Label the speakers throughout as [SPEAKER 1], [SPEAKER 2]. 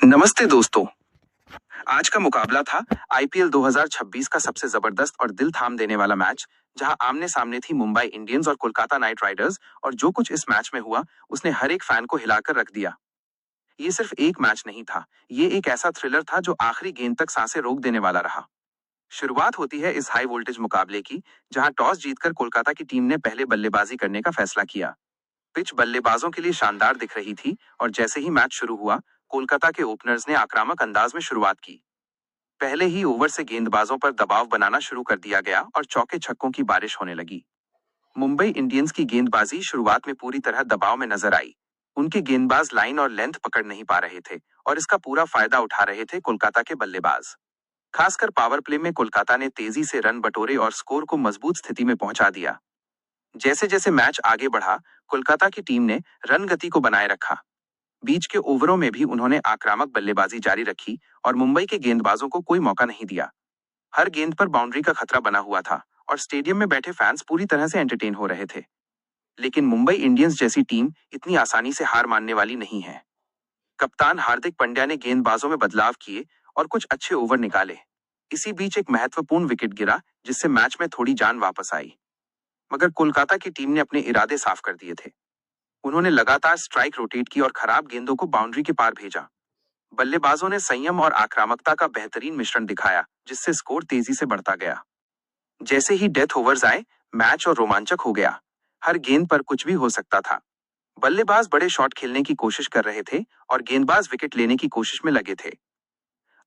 [SPEAKER 1] नमस्ते दोस्तों। आज का मुकाबला था आईपीएल 2026 का सबसे जबरदस्त और दिल थाम देने वाला मैच, जहां आमने सामने थी मुंबई इंडियंस और कोलकाता नाइट राइडर्स। और जो कुछ इस मैच में हुआ उसने हर एक फैन को हिलाकर रख दिया। ये सिर्फ एक मैच नहीं था, ये एक ऐसा थ्रिलर था जो आखिरी गेंद तक सांसें रोक देने वाला रहा। शुरुआत होती है इस हाई वोल्टेज मुकाबले की, जहां टॉस जीतकर कोलकाता की टीम ने पहले बल्लेबाजी करने का फैसला किया। पिच बल्लेबाजों के लिए शानदार दिख रही थी और जैसे ही मैच शुरू हुआ, कोलकाता के ओपनर्स ने आक्रामक अंदाज में शुरुआत की। पहले ही ओवर से गेंदबाजों पर दबाव बनाना शुरू कर दिया गया और चौके छक्कों की बारिश होने लगी। मुंबई इंडियंस की गेंदबाजी शुरुआत में पूरी तरह दबाव में नजर आई। उनके गेंदबाज लाइन और लेंथ पकड़ नहीं पा रहे थे और इसका पूरा फायदा उठा रहे थे कोलकाता के बल्लेबाज। खासकर पावर प्ले में कोलकाता ने तेजी से रन बटोरे और स्कोर को मजबूत स्थिति में पहुंचा दिया। जैसे जैसे मैच आगे बढ़ा, कोलकाता की टीम ने रन गति को बनाए रखा। बीच के ओवरों में भी उन्होंने आक्रामक बल्लेबाजी जारी रखी और मुंबई के गेंदबाजों को कोई मौका नहीं दिया। हर गेंद पर बाउंड्री का खतरा बना हुआ था और स्टेडियम में बैठे फैंस पूरी तरह से एंटरटेन हो रहे थे। लेकिन मुंबई इंडियंस जैसी टीम इतनी आसानी से हार मानने वाली नहीं है। कप्तान हार्दिक पांड्या ने गेंदबाजों में बदलाव किए और कुछ अच्छे ओवर निकाले। इसी बीच एक महत्वपूर्ण विकेट गिरा, जिससे मैच में थोड़ी जान वापस आई। मगर कोलकाता की टीम ने अपने इरादे साफ कर दिए थे। उन्होंने लगातार स्ट्राइक रोटेट की और खराब गेंदों को बाउंड्री के पार भेजा। बल्लेबाजों ने संयम और आक्रामकता का बेहतरीन मिश्रण दिखाया, जिससे स्कोर तेजी से बढ़ता गया। जैसे ही डेथ ओवर्स आए, मैच और रोमांचक हो गया। हर गेंद पर कुछ भी हो सकता था। बल्लेबाज बड़े शॉट खेलने की कोशिश कर रहे थे और गेंदबाज विकेट लेने की कोशिश में लगे थे।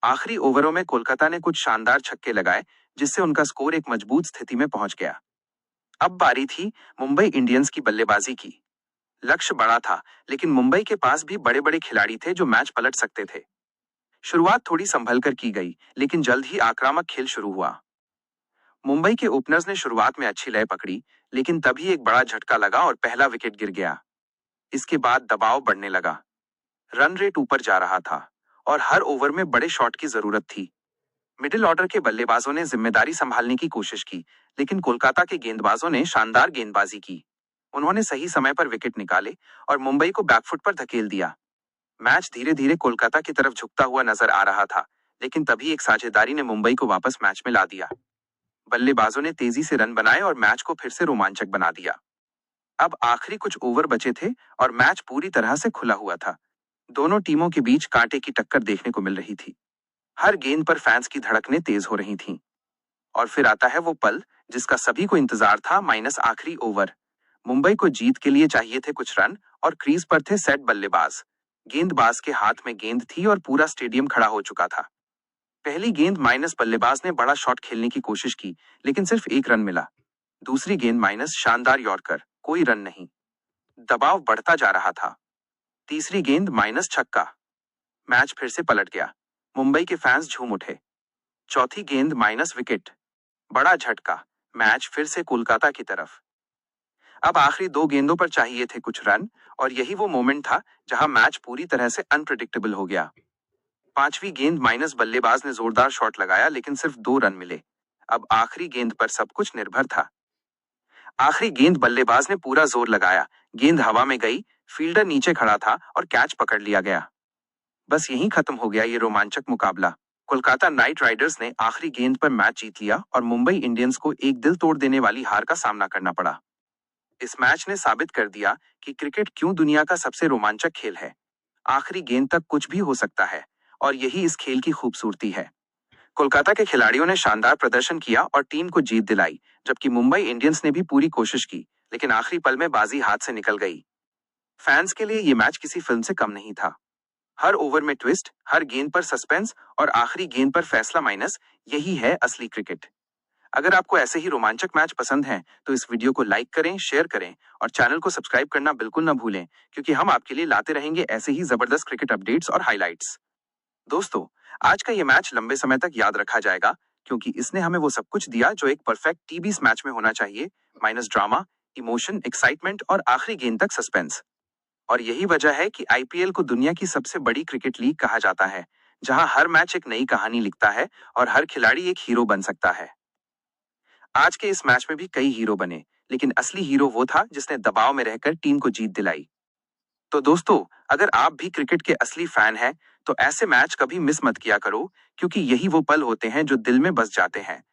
[SPEAKER 1] आखिरी ओवरों में कोलकाता ने कुछ शानदार छक्के लगाए, जिससे उनका स्कोर एक मजबूत स्थिति में पहुंच गया। अब बारी थी मुंबई इंडियंस की बल्लेबाजी की। लक्ष्य बड़ा था, लेकिन मुंबई के पास भी बड़े बड़े खिलाड़ी थे जो मैच पलट सकते थे। शुरुआत थोड़ी संभल कर की गई, लेकिन जल्द ही आक्रामक खेल शुरू हुआ। मुंबई के ओपनर्स ने शुरुआत में अच्छी लय पकड़ी, लेकिन तभी एक बड़ा झटका लगा और पहला विकेट गिर गया। इसके बाद दबाव बढ़ने लगा। रन रेट ऊपर जा रहा था और हर ओवर में बड़े शॉट की जरूरत थी। मिडिल ऑर्डर के बल्लेबाजों ने जिम्मेदारी संभालने की कोशिश की, लेकिन कोलकाता के गेंदबाजों ने शानदार गेंदबाजी की। उन्होंने सही समय पर विकेट निकाले और मुंबई को बैकफुट पर धकेल दिया। मैच धीरे धीरे कोलकाता की तरफ झुकता हुआ नजर आ रहा था, लेकिन तभी एक साझेदारी ने मुंबई को वापस मैच में ला दिया। बल्लेबाजों ने तेजी से रन बनाए और मैच को फिर से रोमांचक बना दिया। अब आखिरी कुछ ओवर बचे थे और मैच पूरी तरह से खुला हुआ था। दोनों टीमों के बीच कांटे की टक्कर देखने को मिल रही थी। हर गेंद पर फैंस की धड़कनें तेज हो रही थीं। और फिर आता है वो पल जिसका सभी को इंतजार था, माइनस आखिरी ओवर। मुंबई को जीत के लिए चाहिए थे कुछ रन और क्रीज पर थे सेट बल्लेबाज। गेंदबाज के हाथ में गेंद थी और पूरा स्टेडियम खड़ा हो चुका था। पहली गेंद माइनस बल्लेबाज ने बड़ा शॉट खेलने की कोशिश की, लेकिन सिर्फ एक रन मिला। दूसरी गेंद माइनस शानदार यॉर्कर, कोई रन नहीं। दबाव बढ़ता जा रहा था। तीसरी गेंद माइनस छक्का। मैच फिर से पलट गया। मुंबई के फैंस झूम उठे। चौथी गेंद माइनस विकेट। बड़ा झटका। मैच फिर से कोलकाता की तरफ। अब आखिरी दो गेंदों पर चाहिए थे कुछ रन और यही वो मोमेंट था जहां मैच पूरी तरह से अनप्रेडिक्टेबल हो गया। पांचवी गेंद माइनस बल्लेबाज ने जोरदार शॉट लगाया, लेकिन सिर्फ 2 रन मिले। अब आखिरी गेंद पर सब कुछ निर्भर था। आखिरी गेंद बल्लेबाज ने पूरा जोर लगाया। गेंद हवा में गई, फील्डर नीचे खड़ा था और कैच पकड़ लिया गया। बस यहीं खत्म हो गया ये रोमांचक मुकाबला। कोलकाता नाइट राइडर्स ने आखिरी गेंद पर मैच जीत लिया और मुंबई इंडियंस को एक दिल तोड़ देने वाली हार का सामना करना पड़ा। इस मैच ने साबित कर दिया कि क्रिकेट क्यों दुनिया का सबसे रोमांचक खेल है। आखिरी गेंद तक कुछ भी हो सकता है और यही इस खेल की खूबसूरती है। कोलकाता के खिलाड़ियों ने शानदार प्रदर्शन किया और टीम को जीत दिलाई, जबकि मुंबई इंडियंस ने भी पूरी कोशिश की, लेकिन आखिरी पल में बाजी हाथ से निकल गई। फैंस के लिए ये मैच किसी फिल्म से कम नहीं था। हर ओवर में ट्विस्ट, हर गेंद पर सस्पेंस और आखिरी गेंद पर फैसला माइनस, यही है असली क्रिकेट। अगर आपको ऐसे ही रोमांचक मैच पसंद हैं, तो इस वीडियो को लाइक करें, शेयर करें और चैनल को सब्सक्राइब करना बिल्कुल ना भूलें, क्योंकि हम आपके लिए लाते रहेंगे ऐसे ही जबरदस्त क्रिकेट अपडेट्स और हाइलाइट्स। दोस्तों, आज का ये मैच लंबे समय तक याद रखा जाएगा, क्योंकि इसने हमें वो सब कुछ दिया जो एक परफेक्ट टीबी मैच में होना चाहिए। माइनस ड्रामा, इमोशन, एक्साइटमेंट और आखिरी गेंद तक सस्पेंस। और यही वजह है कि आईपीएल को दुनिया की सबसे बड़ी क्रिकेट लीग कहा जाता है, जहां हर मैच एक नई कहानी लिखता है और हर खिलाड़ी एक हीरो बन सकता है। आज के इस मैच में भी कई हीरो बने, लेकिन असली हीरो वो था जिसने दबाव में रहकर टीम को जीत दिलाई। तो दोस्तों, अगर आप भी क्रिकेट के असली फैन हैं, तो ऐसे मैच कभी मिस मत किया करो, क्योंकि यही वो पल होते हैं जो दिल में बस जाते हैं।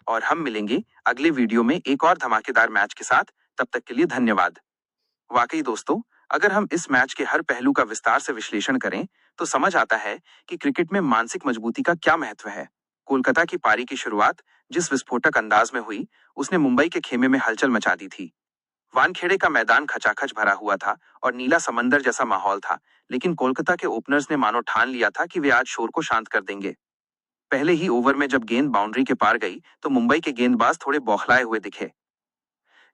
[SPEAKER 1] और हम मिलेंगे अगले वीडियो में एक और धमाकेदार मैच के साथ। तब तक के लिए धन्यवाद। वाकई दोस्तों, अगर हम इस मैच के हर पहलू का विस्तार से विश्लेषण करें, तो समझ आता है कि क्रिकेट में मानसिक मजबूती का क्या महत्व है। कोलकाता की पारी की शुरुआत जिस विस्फोटक अंदाज में हुई, उसने मुंबई के खेमे में हलचल मचा दी थी। वानखेड़े का मैदान खचाखच भरा हुआ था और नीला समंदर जैसा माहौल था, लेकिन कोलकाता के ओपनर्स ने मानो ठान लिया था कि वे आज शोर को शांत कर देंगे। पहले ही ओवर में जब गेंद बाउंड्री के पार गई, तो मुंबई के गेंदबाज थोड़े बौखलाए हुए दिखे।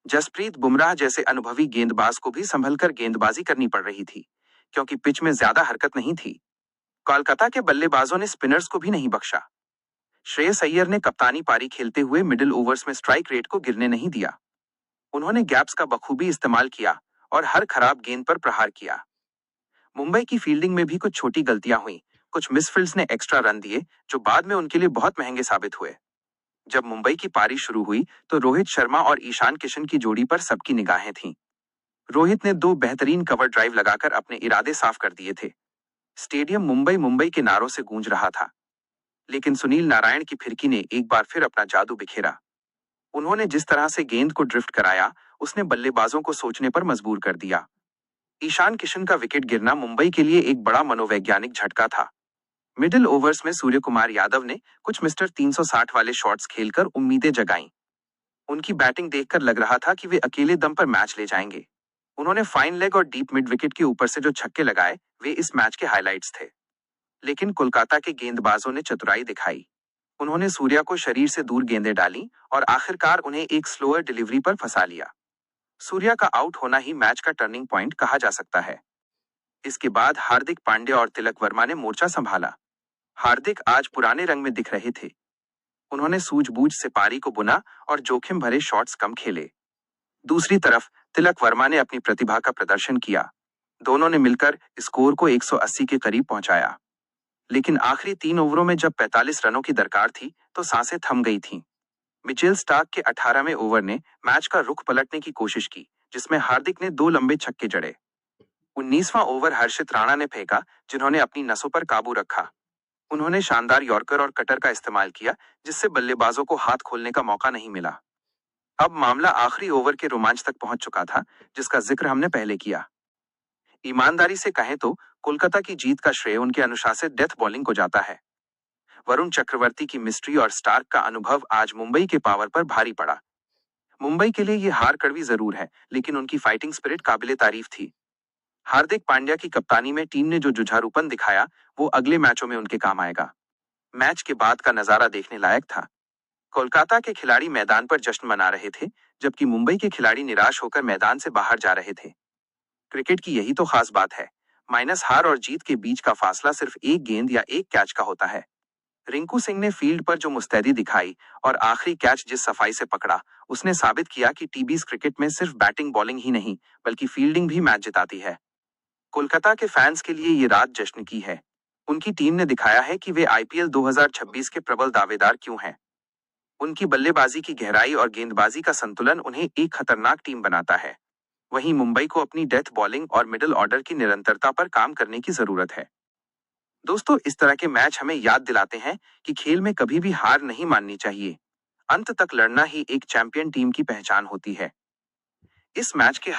[SPEAKER 1] जसप्रीत बुमराह जैसे अनुभवी गेंदबाज को भी संभलकर गेंदबाजी करनी पड़ रही थी, क्योंकि पिच में ज्यादा हरकत नहीं थी। कोलकाता के बल्लेबाजों ने स्पिनर्स को भी नहीं बख्शा। श्रेयस अय्यर ने कप्तानी पारी खेलते हुए मिडिल ओवर्स में स्ट्राइक रेट को गिरने नहीं दिया। उन्होंने गैप्स का बखूबी इस्तेमाल किया और हर खराब गेंद पर प्रहार किया। मुंबई की फील्डिंग में भी कुछ छोटी गलतियां हुई। कुछ मिसफील्ड्स ने एक्स्ट्रा रन दिए, जो बाद में उनके लिए बहुत महंगे साबित हुए। जब मुंबई की पारी शुरू हुई, तो रोहित शर्मा और ईशान किशन की जोड़ी पर सबकी निगाहें थीं। रोहित ने दो बेहतरीन कवर ड्राइव लगाकर अपने इरादे साफ कर दिए थे। स्टेडियम मुंबई मुंबई के नारों से गूंज रहा था। लेकिन सुनील नारायण की फिरकी ने एक बार फिर अपना जादू बिखेरा। उन्होंने जिस तरह से गेंद को ड्रिफ्ट कराया, उसने बल्लेबाजों को सोचने पर मजबूर कर दिया। ईशान किशन का विकेट गिरना मुंबई के लिए एक बड़ा मनोवैज्ञानिक झटका था। मिडिल ओवर्स में सूर्य कुमार यादव ने कुछ मिस्टर 360 वाले शॉट्स खेलकर उम्मीदें जगाईं। उनकी बैटिंग देखकर लग रहा था कि वे अकेले दम पर मैच ले जाएंगे। उन्होंने फाइन लेग और डीप मिड विकेट के ऊपर से जो छक्के लगाए, वे इस मैच के हाइलाइट्स थे। लेकिन कोलकाता के गेंदबाजों ने चतुराई दिखाई। उन्होंने सूर्या को शरीर से दूर गेंदें डाली और आखिरकार उन्हें एक स्लोअर डिलीवरी पर फंसा लिया। सूर्या का आउट होना ही मैच का टर्निंग पॉइंट कहा जा सकता है। इसके बाद हार्दिक पांड्या और तिलक वर्मा ने मोर्चा संभाला। हार्दिक आज पुराने रंग में दिख रहे थे। उन्होंने सूझबूझ से पारी को बुना और जोखिम भरे शॉट्स कम खेले। दूसरी तरफ तिलक वर्मा ने अपनी प्रतिभा का प्रदर्शन किया। दोनों ने मिलकर स्कोर को 180 के करीब पहुंचाया। लेकिन आखिरी 3 ओवरों में जब 45 रनों की दरकार थी, तो सांसें थम गई थीं। मिचेल स्टार्क के 18वें ओवर ने मैच का रुख पलटने की कोशिश की, जिसमें हार्दिक ने 2 लंबे छक्के जड़े। 19वां ओवर हर्षित राणा ने फेंका, जिन्होंने अपनी नसों पर काबू रखा। उन्होंने शानदार यॉर्कर और कटर का इस्तेमाल किया, जिससे बल्लेबाजों को हाथ खोलने का मौका नहीं मिला। अब मामला आखिरी ओवर के रोमांच तक पहुंच चुका था, जिसका जिक्र हमने पहले किया। ईमानदारी से कहें तो कोलकाता की जीत का श्रेय उनके अनुशासित डेथ बॉलिंग को जाता है। वरुण चक्रवर्ती की मिस्ट्री और स्टार्क का अनुभव आज मुंबई के पावर पर भारी पड़ा। मुंबई के लिए ये हार कड़वी जरूर है, लेकिन उनकी फाइटिंग स्पिरिट काबिले तारीफ थी। हार्दिक पांड्या की कप्तानी में टीम ने जो जुझारूपन दिखाया, वो अगले मैचों में उनके काम आएगा। मैच के बाद का नजारा देखने लायक था। कोलकाता के खिलाड़ी मैदान पर जश्न मना रहे थे, जबकि मुंबई के खिलाड़ी निराश होकर मैदान से बाहर जा रहे थे। क्रिकेट की यही तो खास बात है। माइनस हार और जीत के बीच का फासला सिर्फ एक गेंद या एक कैच का होता है। रिंकू सिंह ने फील्ड पर जो मुस्तैदी दिखाई और आखिरी कैच जिस सफाई से पकड़ा, उसने साबित किया कि टीबीज क्रिकेट में सिर्फ बैटिंग बॉलिंग ही नहीं, बल्कि फील्डिंग भी मैच जिताती है। कोलकाता के फैंस के लिए ये रात जश्न की है। उनकी टीम ने दिखाया है कि वे आईपीएल 2026 के प्रबल दावेदार क्यों हैं। उनकी बल्लेबाजी की गहराई और गेंदबाजी का संतुलन उन्हें एक खतरनाक टीम बनाता है। वहीं मुंबई को अपनी डेथ बॉलिंग और मिडिल ऑर्डर की निरंतरता पर काम करने की जरूरत है। दोस्तों, इस तरह के मैच हमें याद दिलाते हैं कि खेल में कभी भी हार नहीं माननी चाहिए। अंत तक लड़ना ही एक चैंपियन टीम की पहचान होती है। इस मैच के